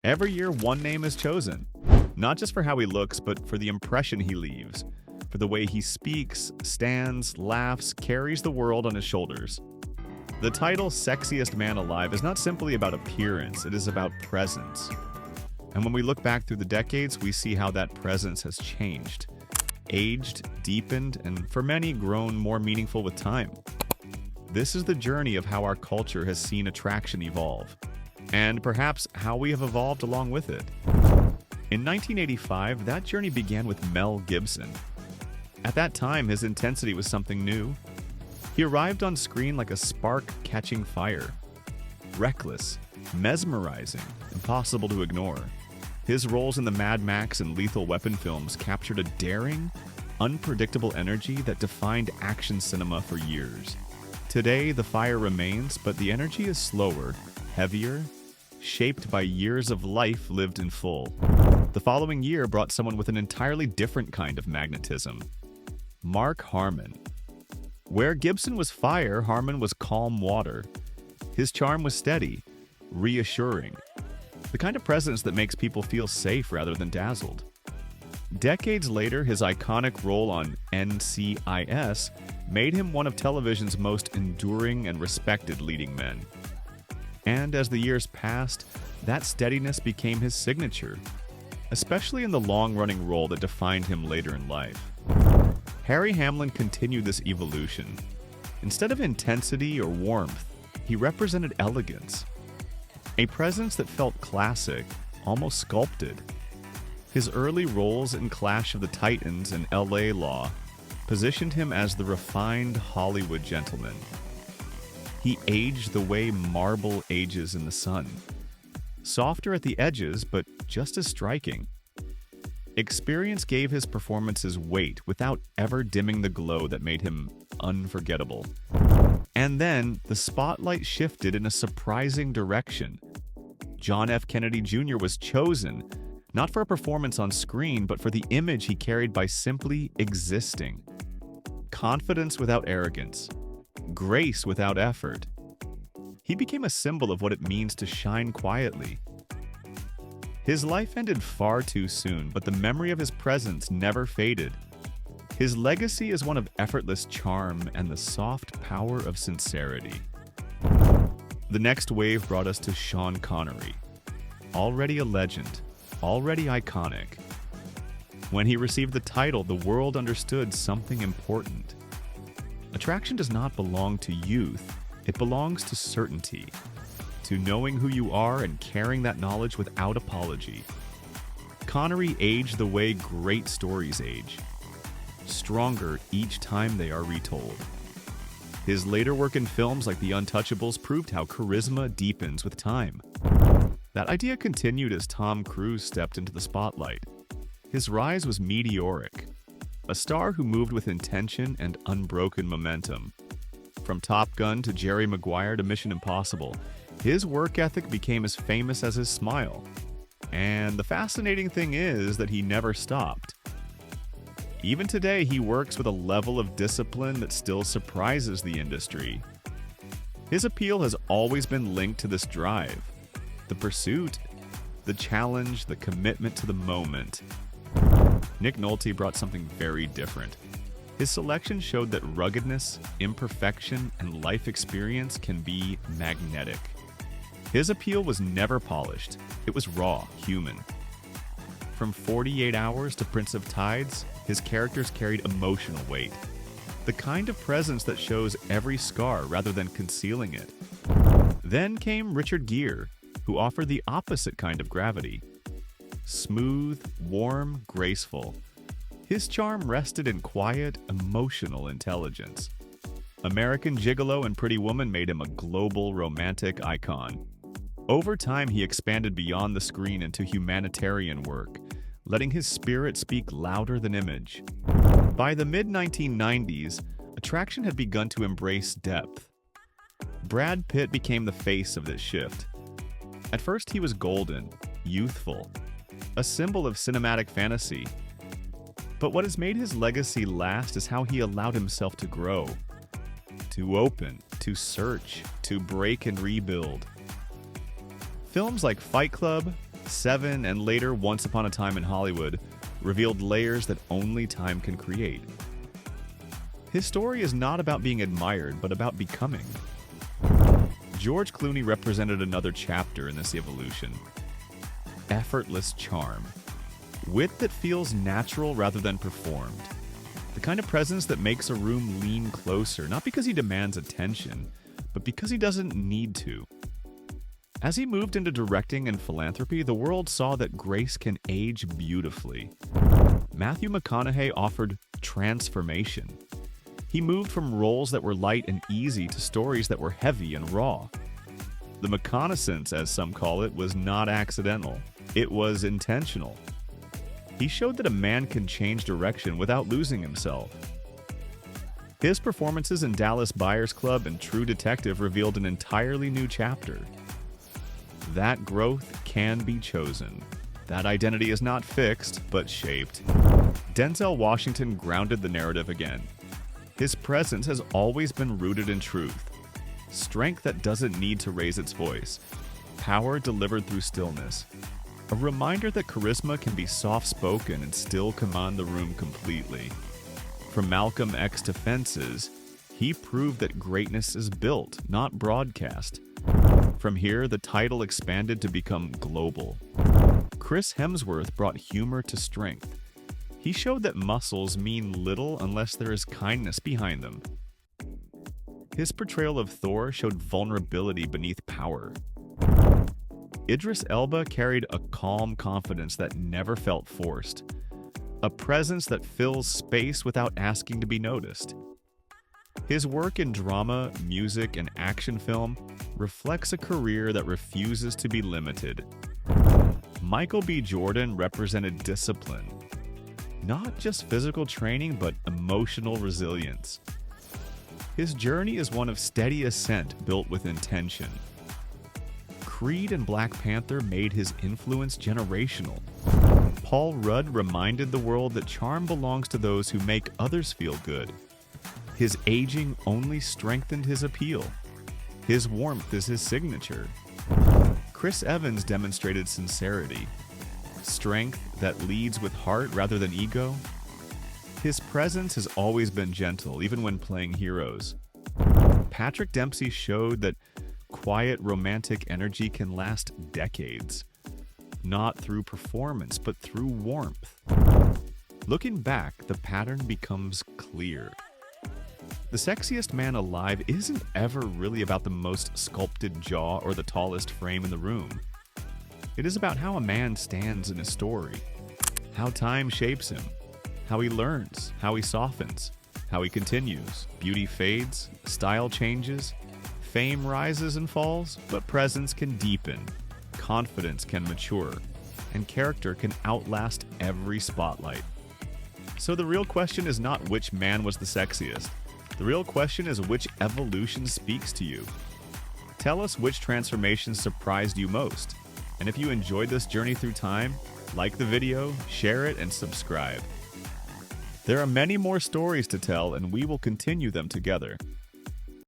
Every year, one name is chosen, not just for how he looks, but for the impression he leaves, for the way he speaks, stands, laughs, carries the world on his shoulders. The title Sexiest Man Alive is not simply about appearance, it is about presence. And when we look back through the decades, we see how that presence has changed, aged, deepened, and for many, grown more meaningful with time. This is the journey of how our culture has seen attraction evolve, and perhaps how we have evolved along with it. In 1985, that journey began with Mel Gibson. At that time, his intensity was something new. He arrived on screen like a spark catching fire. Reckless, mesmerizing, impossible to ignore. His roles in the Mad Max and Lethal Weapon films captured a daring, unpredictable energy that defined action cinema for years. Today, the fire remains, but the energy is slower, heavier, shaped by years of life lived in full. The following year brought someone with an entirely different kind of magnetism. Mark Harmon. Where Gibson was fire, Harmon was calm water. His charm was steady, reassuring, the kind of presence that makes people feel safe rather than dazzled. Decades later, his iconic role on NCIS made him one of television's most enduring and respected leading men. And as the years passed, that steadiness became his signature, especially in the long-running role that defined him later in life. Harry Hamlin continued this evolution. Instead of intensity or warmth, he represented elegance, a presence that felt classic, almost sculpted. His early roles in Clash of the Titans and L.A. Law positioned him as the refined Hollywood gentleman. He aged the way marble ages in the sun. Softer at the edges, but just as striking. Experience gave his performances weight without ever dimming the glow that made him unforgettable. And then, the spotlight shifted in a surprising direction. John F. Kennedy Jr. was chosen, not for a performance on screen, but for the image he carried by simply existing. Confidence without arrogance. Grace without effort. He became a symbol of what it means to shine quietly. His life ended far too soon, but the memory of his presence never faded. His legacy is one of effortless charm and the soft power of sincerity. The next wave brought us to Sean Connery. Already a legend, already iconic. When he received the title, the world understood something important. Attraction does not belong to youth, it belongs to certainty, to knowing who you are and carrying that knowledge without apology. Connery aged the way great stories age, stronger each time they are retold. His later work in films like The Untouchables proved how charisma deepens with time. That idea continued as Tom Cruise stepped into the spotlight. His rise was meteoric, a star who moved with intention and unbroken momentum. From Top Gun to Jerry Maguire to Mission Impossible, his work ethic became as famous as his smile. And the fascinating thing is that he never stopped. Even today, he works with a level of discipline that still surprises the industry. His appeal has always been linked to this drive, the pursuit, the challenge, the commitment to the moment. Nick Nolte brought something very different. His selection showed that ruggedness, imperfection, and life experience can be magnetic. His appeal was never polished. It was raw, human. From 48 Hours to Prince of Tides, his characters carried emotional weight. The kind of presence that shows every scar rather than concealing it. Then came Richard Gere, who offered the opposite kind of gravity. Smooth, warm, graceful. His charm rested in quiet, emotional intelligence. American Gigolo and Pretty Woman made him a global romantic icon. Over time, he expanded beyond the screen into humanitarian work, letting his spirit speak louder than image. By the mid-1990s, attraction had begun to embrace depth. Brad Pitt became the face of this shift. At first, he was golden, youthful, a symbol of cinematic fantasy. But what has made his legacy last is how he allowed himself to grow, to open, to search, to break and rebuild. Films like Fight Club, Seven, and later Once Upon a Time in Hollywood, revealed layers that only time can create. His story is not about being admired, but about becoming. George Clooney represented another chapter in this evolution. Effortless charm. Wit that feels natural rather than performed. The kind of presence that makes a room lean closer, not because he demands attention, but because he doesn't need to. As he moved into directing and philanthropy, the world saw that grace can age beautifully. Matthew McConaughey offered transformation. He moved from roles that were light and easy to stories that were heavy and raw. The McConaissance, as some call it, was not accidental. It was intentional. He showed that a man can change direction without losing himself. His performances in Dallas Buyers Club and True Detective revealed an entirely new chapter. That growth can be chosen. That identity is not fixed, but shaped. Denzel Washington grounded the narrative again. His presence has always been rooted in truth. Strength that doesn't need to raise its voice. Power delivered through stillness. A reminder that charisma can be soft-spoken and still command the room completely. From Malcolm X to Fences, he proved that greatness is built, not broadcast. From here, the title expanded to become global. Chris Hemsworth brought humor to strength. He showed that muscles mean little unless there is kindness behind them. His portrayal of Thor showed vulnerability beneath power. Idris Elba carried a calm confidence that never felt forced. A presence that fills space without asking to be noticed. His work in drama, music, and action film reflects a career that refuses to be limited. Michael B. Jordan represented discipline. Not just physical training, but emotional resilience. His journey is one of steady ascent built with intention. Creed and Black Panther made his influence generational. Paul Rudd reminded the world that charm belongs to those who make others feel good. His aging only strengthened his appeal. His warmth is his signature. Chris Evans demonstrated sincerity. Strength that leads with heart rather than ego. His presence has always been gentle, even when playing heroes. Patrick Dempsey showed that quiet, romantic energy can last decades. Not through performance, but through warmth. Looking back, the pattern becomes clear. The Sexiest Man Alive isn't ever really about the most sculpted jaw or the tallest frame in the room. It is about how a man stands in a story, how time shapes him, how he learns, how he softens, how he continues. Beauty fades, style changes, fame rises and falls, but presence can deepen, confidence can mature, and character can outlast every spotlight. So the real question is not which man was the sexiest. The real question is which evolution speaks to you. Tell us which transformation surprised you most. And if you enjoyed this journey through time, like the video, share it, and subscribe. There are many more stories to tell, and we will continue them together.